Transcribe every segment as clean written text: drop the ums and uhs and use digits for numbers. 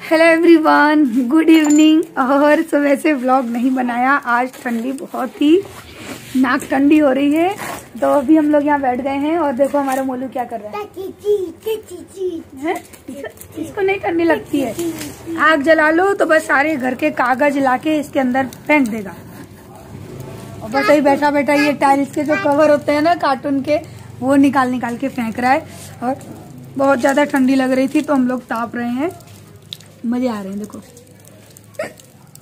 Hello everyone, good evening. और सुबह से व्लॉग नहीं बनाया, आज ठंडी बहुत ही नाक ठंडी हो रही है। तो अभी हम लोग यहाँ बैठ गए हैं और देखो हमारा मोलू क्या कर रहा है। इसको नहीं ठंडी लगती है। आग जला लो तो बस सारे घर के कागज लाके इसके अंदर फेंक देगा। और बस यही बैठा बैठा ये टाइल्स के जो कवर होते हैं ना कार्टून के, वो निकाल के फेंक रहा है। और बहुत ज्यादा ठंडी लग रही थी तो हम लोग ताप रहे हैं, मजे आ रहे हैं। देखो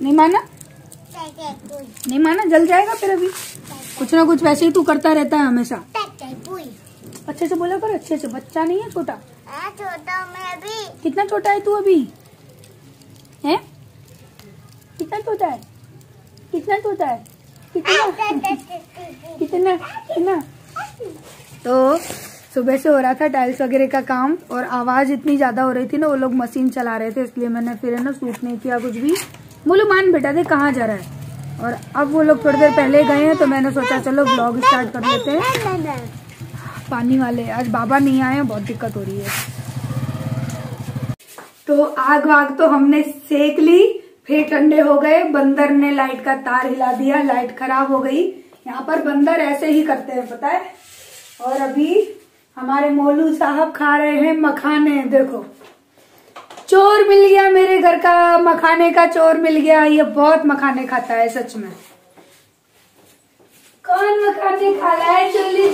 नहीं माना जल जाएगा फिर। अभी कुछ ना कुछ वैसे ही तू करता रहता है हमेशा। अच्छे से बोला कर, अच्छे से। बच्चा नहीं है, छोटा छोटा मैं अभी। कितना छोटा है तू अभी? हैं? कितना छोटा है? कितना छोटा है? कितना? तो सुबह से हो रहा था टाइल्स वगैरह का काम और आवाज इतनी ज्यादा हो रही थी ना, वो लोग मशीन चला रहे थे, इसलिए मैंने फिर है ना शूट नहीं किया कुछ भी। बोलो मान बेटा दे कहाँ जा रहा है। और अब वो लोग थोड़ी देर पहले गए हैं तो मैंने सोचा चलो व्लॉग स्टार्ट कर लेते हैं। पानी वाले आज बाबा नहीं आए हैं, बहुत दिक्कत हो रही है। तो आग तो हमने सेक ली, फिर ठंडे हो गए। बंदर ने लाइट का तार हिला दिया, लाइट खराब हो गई। यहाँ पर बंदर ऐसे ही करते हैं पता है। और अभी हमारे मोलू साहब खा रहे हैं मखाने। देखो चोर मिल गया मेरे घर का, मखाने का चोर मिल गया। ये बहुत मखाने खाता है सच में। कौन मखाने खा रहा है? चोली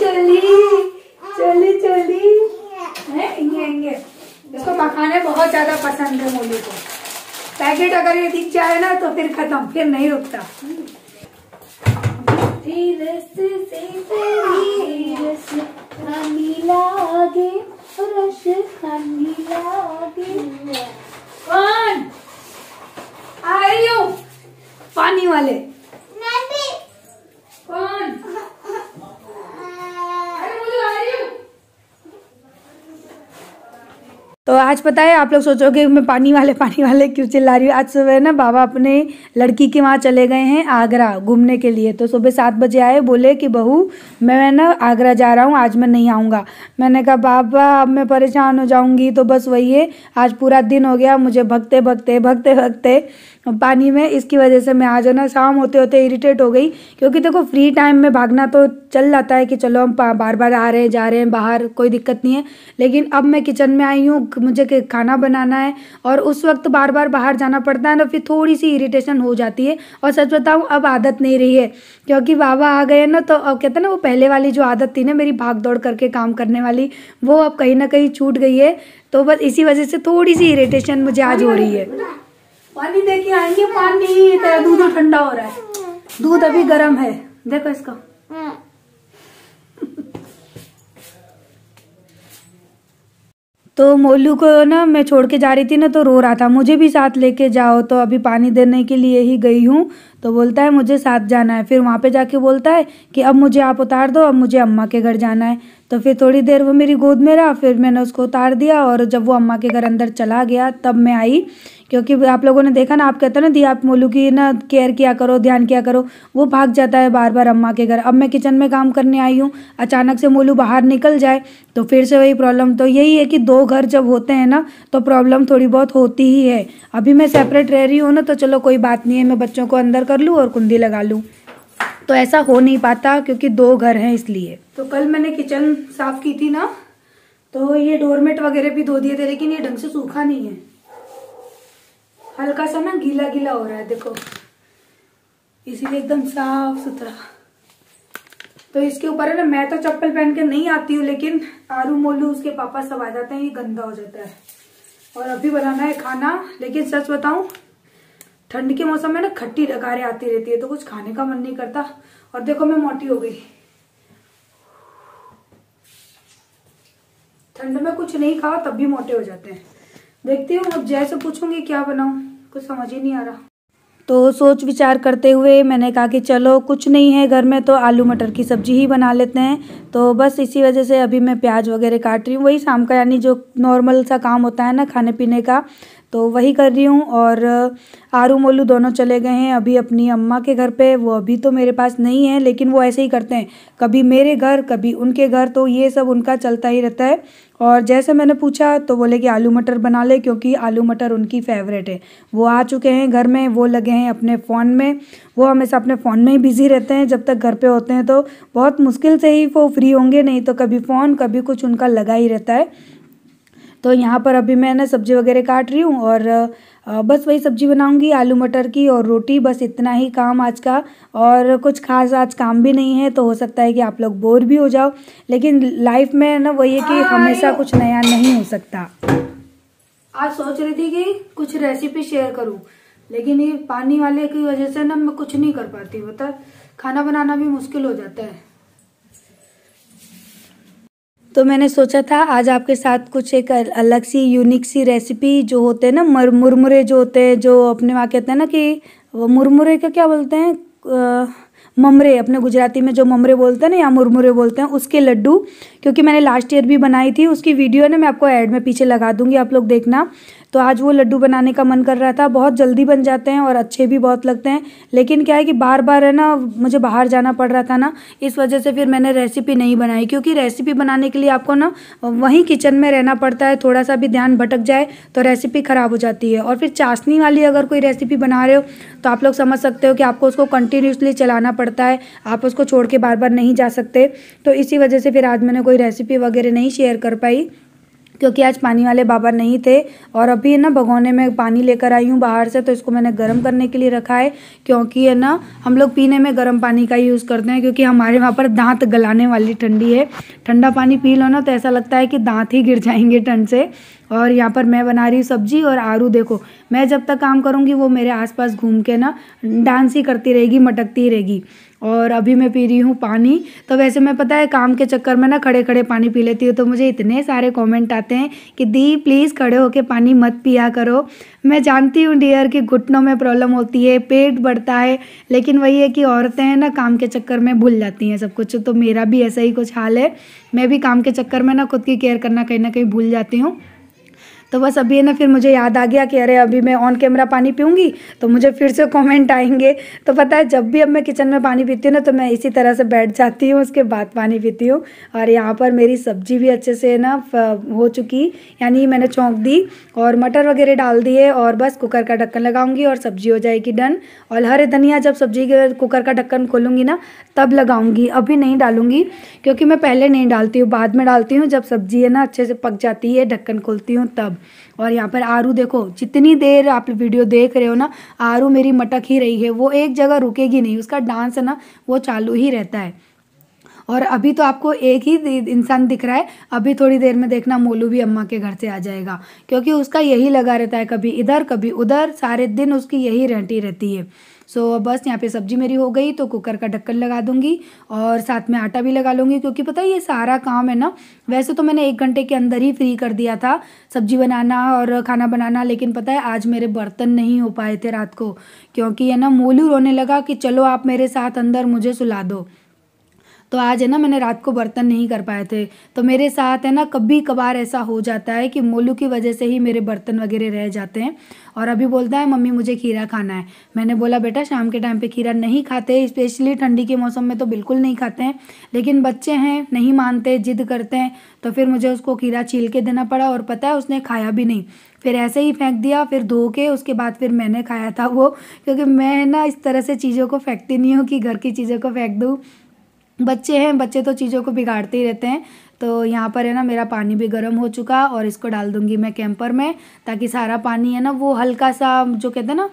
इसको मखाने बहुत ज्यादा पसंद है मोलू को। पैकेट अगर ये दिख जाए ना तो फिर खत्म, फिर नहीं रुकता। कौन आ रही हो? पानी वाले कौन? अरे बोलो आ रही हो। तो आज पता है आप लोग सोचोगे मैं पानी वाले क्यों चिल्ला रही हूँ। आज सुबह ना बाबा अपने लड़की के वहाँ चले गए हैं आगरा घूमने के लिए। तो सुबह 7 बजे आए, बोले कि बहू मैं ना आगरा जा रहा हूँ, आज मैं नहीं आऊँगा। मैंने कहा बाबा अब मैं परेशान हो जाऊँगी। तो बस वही है, आज पूरा दिन हो गया मुझे भगते पानी में। इसकी वजह से मैं आज ना शाम होते होते इरिटेट हो गई। क्योंकि देखो फ्री टाइम में भागना तो चल जाता है कि चलो हम बार बार आ रहे हैं जा रहे हैं बाहर, कोई दिक्कत नहीं है। लेकिन अब मैं किचन में आई हूँ, मुझे खाना बनाना है और उस वक्त बार बार बाहर जाना पड़ता है ना, फिर थोड़ी सी इरिटेशन हो जाती है। और सच बताऊँ अब आदत नहीं रही है, क्योंकि बाबा आ गए ना। तो अब कहते हैं ना वो पहले वाली जो आदत थी ना मेरी भाग दौड़ करके काम करने वाली, वो अब कहीं ना कहीं छूट गई है। तो बस इसी वजह से थोड़ी सी इरिटेशन मुझे आज हो रही है। पानी दे के आएंगे, पानी तेरा दूध ठंडा हो रहा है, दूध अभी गर्म है। देखो इसका। तो मोलू को ना मैं छोड़ के जा रही थी ना तो रो रहा था, मुझे भी साथ लेके जाओ। तो अभी पानी देने के लिए ही गई हूँ तो बोलता है मुझे साथ जाना है। फिर वहाँ पे जाके बोलता है कि अब मुझे आप उतार दो, अब मुझे अम्मा के घर जाना है। तो फिर थोड़ी देर वो मेरी गोद में रहा, फिर मैंने उसको उतार दिया। और जब वो अम्मा के घर अंदर चला गया तब मैं आई। क्योंकि आप लोगों ने देखा ना, आप कहते हैं ना दी आप मोलू की ना केयर किया करो, ध्यान किया करो, वो भाग जाता है बार बार अम्मा के घर। अब मैं किचन में काम करने आई हूँ, अचानक से मोलू बाहर निकल जाए तो फिर से वही प्रॉब्लम। तो यही है कि 2 घर जब होते हैं ना तो प्रॉब्लम थोड़ी बहुत होती ही है। अभी मैं सेपरेट रह रही हूँ ना तो चलो कोई बात नहीं है, मैं बच्चों को अंदर कर लूँ और कुंडी लगा लूँ। तो ऐसा हो नहीं पाता क्योंकि 2 घर हैं इसलिए। तो कल मैंने किचन साफ की थी ना, तो ये डोरमेट वगैरह भी धो दिए थे, लेकिन ये ढंग से सूखा नहीं है, हल्का सा ना गीला गीला हो रहा है देखो, इसीलिए एकदम साफ सुथरा। तो इसके ऊपर है ना, मैं तो चप्पल पहन के नहीं आती हूँ, लेकिन आरू मोलू उसके पापा सब आ जाते हैं, ये गंदा हो जाता है। और अभी बनाना है खाना, लेकिन सच बताऊं ठंड के मौसम में ना खट्टी डकारें आती रहती है तो कुछ खाने का मन नहीं करता। और देखो मैं मोटी हो गई, ठंड में कुछ नहीं खाओ तब भी मोटे हो जाते हैं। देखती हूँ अब जैसे पूछूंगी क्या बनाऊं, कुछ समझ ही नहीं आ रहा। तो सोच विचार करते हुए मैंने कहा कि चलो कुछ नहीं है घर में तो आलू मटर की सब्जी ही बना लेते हैं। तो बस इसी वजह से अभी मैं प्याज वगैरह काट रही हूँ, वही शाम का यानी जो नॉर्मल सा काम होता है ना खाने पीने का, तो वही कर रही हूँ। और आरू मोलू दोनों चले गए हैं अभी अपनी अम्मा के घर पे। वो अभी तो मेरे पास नहीं है, लेकिन वो ऐसे ही करते हैं, कभी मेरे घर कभी उनके घर, तो ये सब उनका चलता ही रहता है। और जैसे मैंने पूछा तो बोले कि आलू मटर बना ले, क्योंकि आलू मटर उनकी फेवरेट है। वो आ चुके हैं घर में, वो लगे हैं अपने फ़ोन में। वो हमेशा अपने फ़ोन में ही बिज़ी रहते हैं जब तक घर पे होते हैं, तो बहुत मुश्किल से ही वो फ्री होंगे, नहीं तो कभी फ़ोन कभी कुछ उनका लगा ही रहता है। तो यहाँ पर अभी मैं ना सब्ज़ी वगैरह काट रही हूँ और बस वही सब्ज़ी बनाऊँगी आलू मटर की और रोटी, बस इतना ही काम आज का। और कुछ खास आज काम भी नहीं है, तो हो सकता है कि आप लोग बोर भी हो जाओ, लेकिन लाइफ में ना वही है कि हमेशा कुछ नया नहीं हो सकता। आज सोच रही थी कि कुछ रेसिपी शेयर करूं, लेकिन ये पानी वाले की वजह से ना मैं कुछ नहीं कर पाती, बता खाना बनाना भी मुश्किल हो जाता है। तो मैंने सोचा था आज आपके साथ कुछ एक अलग सी यूनिक सी रेसिपी, जो होते हैं ना मुरमुरे जो होते हैं, जो अपने वहाँ कहते हैं ना कि वो मुरमुरे का क्या बोलते हैं, ममरे, अपने गुजराती में जो ममरे बोलते हैं ना या मुरमुरे बोलते हैं, उसके लड्डू। क्योंकि मैंने लास्ट ईयर भी बनाई थी, उसकी वीडियो ना मैं आपको ऐड में पीछे लगा दूंगी, आप लोग देखना। तो आज वो लड्डू बनाने का मन कर रहा था, बहुत जल्दी बन जाते हैं और अच्छे भी बहुत लगते हैं। लेकिन क्या है कि बार बार है ना मुझे बाहर जाना पड़ रहा था ना, इस वजह से फिर मैंने रेसिपी नहीं बनाई। क्योंकि रेसिपी बनाने के लिए आपको ना वहीं किचन में रहना पड़ता है, थोड़ा सा भी ध्यान भटक जाए तो रेसिपी ख़राब हो जाती है। और फिर चाशनी वाली अगर कोई रेसिपी बना रहे हो तो आप लोग समझ सकते हो कि आपको उसको कंटिन्यूसली चलाना पड़ता है, आप उसको छोड़ के बार बार नहीं जा सकते। तो इसी वजह से फिर आज मैंने कोई रेसिपी वगैरह नहीं शेयर कर पाई, क्योंकि आज पानी वाले बाबा नहीं थे। और अभी ना भगोने में पानी लेकर आई हूँ बाहर से, तो इसको मैंने गर्म करने के लिए रखा है। क्योंकि है ना हम लोग पीने में गर्म पानी का यूज़ करते हैं, क्योंकि हमारे वहाँ पर दांत गलाने वाली ठंडी है। ठंडा पानी पी लो ना तो ऐसा लगता है कि दांत ही गिर जाएंगे ठंड से। और यहाँ पर मैं बना रही हूँ सब्जी, और आरू देखो, मैं जब तक काम करूँगी वो मेरे आसपास घूम के ना डांस ही करती रहेगी, मटकती ही रहेगी। और अभी मैं पी रही हूँ पानी। तो वैसे मैं पता है काम के चक्कर में ना खड़े खड़े पानी पी लेती हूँ, तो मुझे इतने सारे कमेंट आते हैं कि दी प्लीज़ खड़े होके पानी मत पिया करो। मैं जानती हूँ डियर कि घुटनों में प्रॉब्लम होती है, पेट बढ़ता है, लेकिन वही है कि औरतें हैं ना काम के चक्कर में भूल जाती हैं सब कुछ। तो मेरा भी ऐसा ही कुछ हाल है, मैं भी काम के चक्कर में ना खुद की केयर करना कहीं ना कहीं भूल जाती हूँ। तो बस अभी है ना फिर मुझे याद आ गया कि अरे अभी मैं ऑन कैमरा पानी पीऊँगी तो मुझे फिर से कमेंट आएंगे। तो पता है जब भी अब मैं किचन में पानी पीती हूँ ना, तो मैं इसी तरह से बैठ जाती हूँ, उसके बाद पानी पीती हूँ। और यहाँ पर मेरी सब्जी भी अच्छे से ना हो चुकी, यानी मैंने छौंक दी और मटर वगैरह डाल दिए, और बस कुकर का ढक्कन लगाऊंगी और सब्जी हो जाएगी डन। और हरे धनिया जब सब्जी के कुकर का ढक्कन खोलूँगी ना तब लगाऊंगी, अभी नहीं डालूंगी, क्योंकि मैं पहले नहीं डालती हूँ, बाद में डालती हूँ जब सब्जी है ना अच्छे से पक जाती है, ढक्कन खोलती हूँ तब। और यहाँ पर आरू देखो, जितनी देर आप वीडियो देख रहे हो ना, आरू मेरी मटक ही रही है, वो एक जगह रुकेगी नहीं, उसका डांस है ना वो चालू ही रहता है। और अभी तो आपको एक ही इंसान दिख रहा है, अभी थोड़ी देर में देखना मोलू भी अम्मा के घर से आ जाएगा, क्योंकि उसका यही लगा रहता है, कभी इधर कभी उधर, सारे दिन उसकी यही रहती है। सो बस यहाँ पे सब्जी मेरी हो गई, तो कुकर का ढक्कन लगा दूंगी और साथ में आटा भी लगा लूँगी, क्योंकि पता है ये सारा काम है ना, वैसे तो मैंने 1 घंटे के अंदर ही फ्री कर दिया था सब्जी बनाना और खाना बनाना। लेकिन पता है आज मेरे बर्तन नहीं हो पाए थे रात को, क्योंकि है ना मोलू रोने लगा कि चलो आप मेरे साथ अंदर, मुझे सुला दो। तो आज है ना मैंने रात को बर्तन नहीं कर पाए थे। तो मेरे साथ है ना कभी कभार ऐसा हो जाता है कि मोलू की वजह से ही मेरे बर्तन वगैरह रह जाते हैं। और अभी बोलता है मम्मी मुझे खीरा खाना है। मैंने बोला बेटा शाम के टाइम पे खीरा नहीं खाते, स्पेशली ठंडी के मौसम में तो बिल्कुल नहीं खाते हैं, लेकिन बच्चे हैं नहीं मानते, जिद करते हैं, तो फिर मुझे उसको खीरा छील के देना पड़ा। और पता है उसने खाया भी नहीं, फिर ऐसे ही फेंक दिया, फिर धो के उसके बाद फिर मैंने खाया था वो, क्योंकि मैं ना इस तरह से चीज़ों को फेंकती नहीं हूँ कि घर की चीज़ों को फेंक दूँ। बच्चे हैं, बच्चे तो चीज़ों को बिगाड़ते ही रहते हैं। तो यहाँ पर है ना मेरा पानी भी गर्म हो चुका, और इसको डाल दूंगी मैं कैंपर में, ताकि सारा पानी है ना वो हल्का सा, जो कहते हैं ना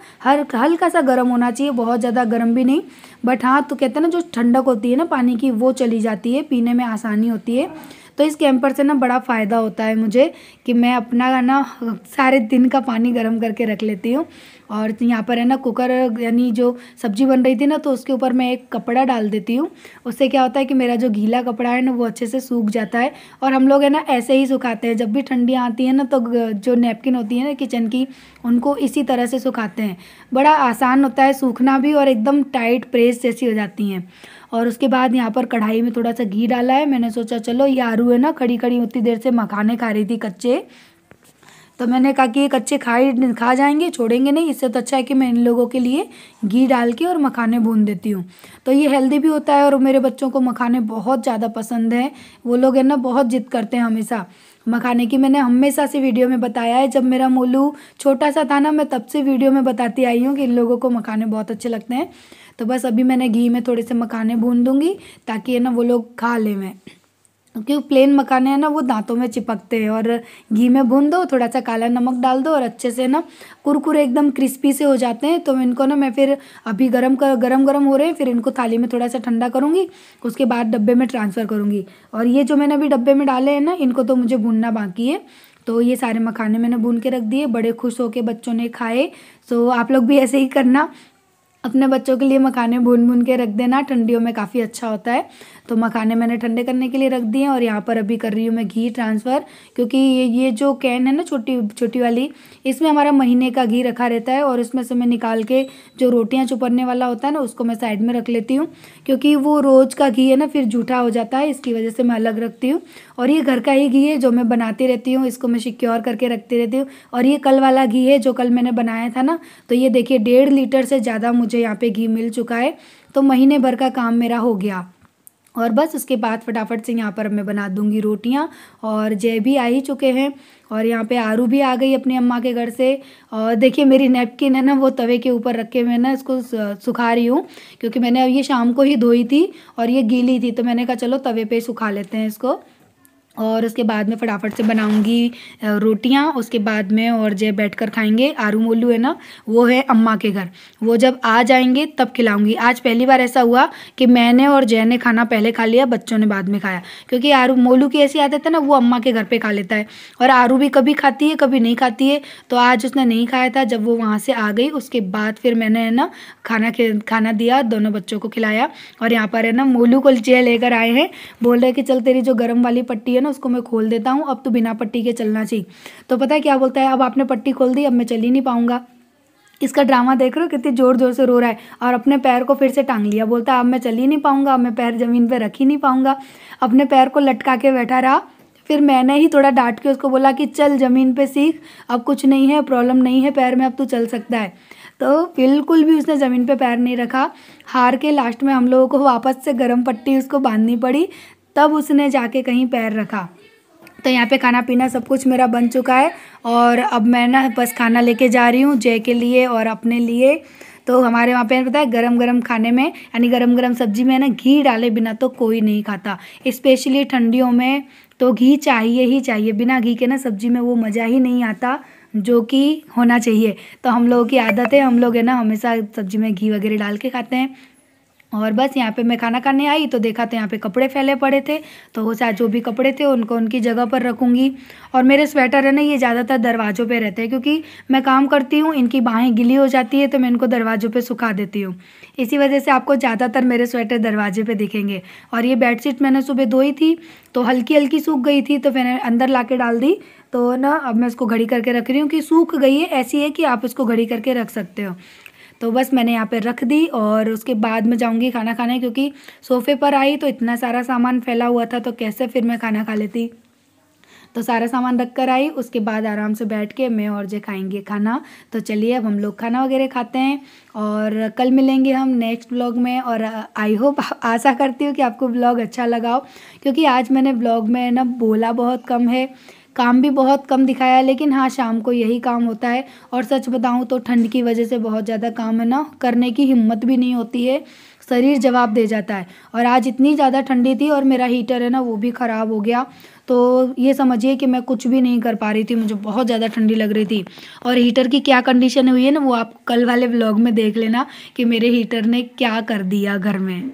हल्का सा गर्म होना चाहिए, बहुत ज़्यादा गर्म भी नहीं, बट हाँ तो कहते हैं ना जो ठंडक होती है ना पानी की वो चली जाती है, पीने में आसानी होती है। तो इस कैंपर से ना बड़ा फ़ायदा होता है मुझे कि मैं अपना ना सारे दिन का पानी गर्म करके रख लेती हूँ। और यहाँ पर है ना कुकर, यानी जो सब्जी बन रही थी ना, तो उसके ऊपर मैं एक कपड़ा डाल देती हूँ। उससे क्या होता है कि मेरा जो गीला कपड़ा है ना वो अच्छे से सूख जाता है। और हम लोग है ना ऐसे ही सुखाते हैं, जब भी ठंडियाँ आती हैं ना तो जो नैपकिन होती है ना किचन की, उनको इसी तरह से सुखाते हैं। बड़ा आसान होता है सूखना भी, और एकदम टाइट प्रेस जैसी हो जाती हैं। और उसके बाद यहाँ पर कढ़ाई में थोड़ा सा घी डाला है, मैंने सोचा चलो ये आरू है ना खड़ी खड़ी उतनी देर से मखाने खा रही थी कच्चे, तो मैंने कहा कि ये कच्चे खा जाएंगे, छोड़ेंगे नहीं, इससे तो अच्छा है कि मैं इन लोगों के लिए घी डाल के और मखाने भून देती हूँ। तो ये हेल्दी भी होता है, और मेरे बच्चों को मखाने बहुत ज़्यादा पसंद है, वो लोग है ना बहुत जिद करते हैं हमेशा मखाने की मैंने हमेशा से वीडियो में बताया है। जब मेरा मोलू छोटा सा था ना, मैं तब से वीडियो में बताती आई हूँ कि इन लोगों को मखाने बहुत अच्छे लगते हैं। तो बस अभी मैंने घी में थोड़े से मखाने भून दूँगी ताकि है ना वो लोग खा लें। मैं क्योंकि प्लेन मखाने हैं ना वो दांतों में चिपकते हैं, और घी में भून दो, थोड़ा सा काला नमक डाल दो और अच्छे से ना कुरकुरे एकदम क्रिस्पी से हो जाते हैं। तो इनको ना मैं फिर अभी गरम गरम हो रहे हैं, फिर इनको थाली में थोड़ा सा ठंडा करूँगी, उसके बाद डब्बे में ट्रांसफ़र करूँगी। और ये जो मैंने अभी डब्बे में डाले हैं ना, इनको तो मुझे भूनना बाकी है। तो ये सारे मखाने मैंने भून के रख दिए, बड़े खुश होके बच्चों ने खाए। सो आप लोग भी ऐसे ही करना, अपने बच्चों के लिए मखाने भून के रख देना, ठंडियों में काफ़ी अच्छा होता है। तो मखाने मैंने ठंडे करने के लिए रख दिए और यहाँ पर अभी कर रही हूँ मैं घी ट्रांसफ़र, क्योंकि ये जो कैन है ना छोटी छोटी वाली, इसमें हमारा महीने का घी रखा रहता है। और इसमें से मैं निकाल के जो रोटियाँ चुपड़ने वाला होता है ना, उसको मैं साइड में रख लेती हूँ, क्योंकि वो रोज़ का घी है ना फिर जूठा हो जाता है, इसकी वजह से मैं अलग रखती हूँ। और ये घर का ही घी है जो मैं बनाती रहती हूँ, इसको मैं सिक्योर करके रखती रहती हूँ। और ये कल वाला घी है जो कल मैंने बनाया था ना, तो ये देखिए 1.5 लीटर से ज़्यादा मुझे यहाँ पे घी मिल चुका है। तो महीने भर का काम मेरा हो गया। और बस उसके बाद फटाफट से यहाँ पर मैं बना दूँगी रोटियाँ। और जय भी आ ही चुके हैं, और यहाँ पे आरू भी आ गई अपनी अम्मा के घर से। और देखिए मेरी नैपकिन है ना वो तवे के ऊपर रख के मैं ना इसको सुखा रही हूँ, क्योंकि मैंने अब ये शाम को ही धोई थी और ये गीली थी, तो मैंने कहा चलो तवे पे सुखा लेते हैं इसको। और उसके बाद में फटाफट से बनाऊंगी रोटियां, उसके बाद में और जय बैठकर खाएंगे। आरू मोलू है ना वो है अम्मा के घर, वो जब आ जाएंगे तब खिलाऊंगी। आज पहली बार ऐसा हुआ कि मैंने और जय ने खाना पहले खा लिया, बच्चों ने बाद में खाया, क्योंकि आरू मोलू की ऐसी आदत है ना, वो अम्मा के घर पे खा लेता है। और आरू भी कभी खाती है कभी नहीं खाती है, तो आज उसने नहीं खाया था। जब वो वहाँ से आ गई उसके बाद फिर मैंने है ना खाना दिया, दोनों बच्चों को खिलाया। और यहाँ पर है ना मोलू को जय लेकर आए हैं, बोल रहे कि चल तेरी जो गर्म वाली पट्टी है ना उसको मैं खोल देता हूँ, अब तो बिना पट्टी के चलना चाहिए। तो पता है क्या बोलता है, अब आपने पट्टी खोल दी, अब मैं चल ही नहीं पाऊंगा। इसका ड्रामा देख रहे हो, कितनी जोर जोर से रो रहा है, और अपने पैर को फिर से टांग लिया, बोलता है अब मैं चल ही नहीं पाऊंगा, अब मैं पैर ज़मीन पे रख ही नहीं पाऊंगा। अपने पैर को लटका के बैठा रहा। फिर मैंने ही थोड़ा डांट के उसको बोला कि चल ज़मीन पे सीख, अब कुछ नहीं है, प्रॉब्लम नहीं है पैर में, अब तू चल सकता है। तो बिल्कुल भी उसने ज़मीन पे पैर नहीं रखा। हार के लास्ट में हम लोगों को वापस से गर्म पट्टी उसको बांधनी पड़ी, तब उसने जाके कहीं पैर रखा। तो यहाँ पे खाना पीना सब कुछ मेरा बन चुका है, और अब मैं ना बस खाना लेके जा रही हूँ जय के लिए और अपने लिए। तो हमारे वहाँ पे पता है गरम गरम खाने में यानी गरम गरम सब्जी में ना घी डाले बिना तो कोई नहीं खाता, स्पेशली ठंडियों में तो घी चाहिए ही चाहिए। बिना घी के ना सब्जी में वो मज़ा ही नहीं आता जो कि होना चाहिए। तो हम लोगों की आदत है, हम लोग है ना हमेशा सब्जी में घी वगैरह डाल के खाते हैं। और बस यहाँ पे मैं खाना खाने आई तो देखा तो यहाँ पे कपड़े फैले पड़े थे, तो वो शायद जो भी कपड़े थे उनको उनकी जगह पर रखूँगी। और मेरे स्वेटर है ना ये ज़्यादातर दरवाज़ों पे रहते हैं, क्योंकि मैं काम करती हूँ, इनकी बाहें गीली हो जाती है तो मैं इनको दरवाज़ों पे सुखा देती हूँ। इसी वजह से आपको ज़्यादातर मेरे स्वेटर दरवाजे पे दिखेंगे। और ये बेडशीट मैंने सुबह धोई थी तो हल्की हल्की सूख गई थी, तो मैंने अंदर ला के डाल दी। तो ना अब मैं इसको घड़ी करके रख रही हूँ कि सूख गई है, ऐसी है कि आप इसको घड़ी करके रख सकते हो। तो बस मैंने यहाँ पे रख दी, और उसके बाद मैं जाऊँगी खाना खाने, क्योंकि सोफ़े पर आई तो इतना सारा सामान फैला हुआ था तो कैसे फिर मैं खाना खा लेती। तो सारा सामान रख कर आई, उसके बाद आराम से बैठ के मैं और जय खाएंगे खाना। तो चलिए अब हम लोग खाना वगैरह खाते हैं, और कल मिलेंगे हम नेक्स्ट व्लॉग में। और आई होप, आशा करती हूँ कि आपको व्लॉग अच्छा लगा हो, क्योंकि आज मैंने व्लॉग में ना बोला बहुत कम है, काम भी बहुत कम दिखाया है, लेकिन हाँ शाम को यही काम होता है। और सच बताऊँ तो ठंड की वजह से बहुत ज़्यादा काम है ना, करने की हिम्मत भी नहीं होती है, शरीर जवाब दे जाता है। और आज इतनी ज़्यादा ठंडी थी और मेरा हीटर है ना वो भी ख़राब हो गया, तो ये समझिए कि मैं कुछ भी नहीं कर पा रही थी, मुझे बहुत ज़्यादा ठंडी लग रही थी। और हीटर की क्या कंडीशन हुई है ना वो आप कल वाले व्लॉग में देख लेना कि मेरे हीटर ने क्या कर दिया घर में।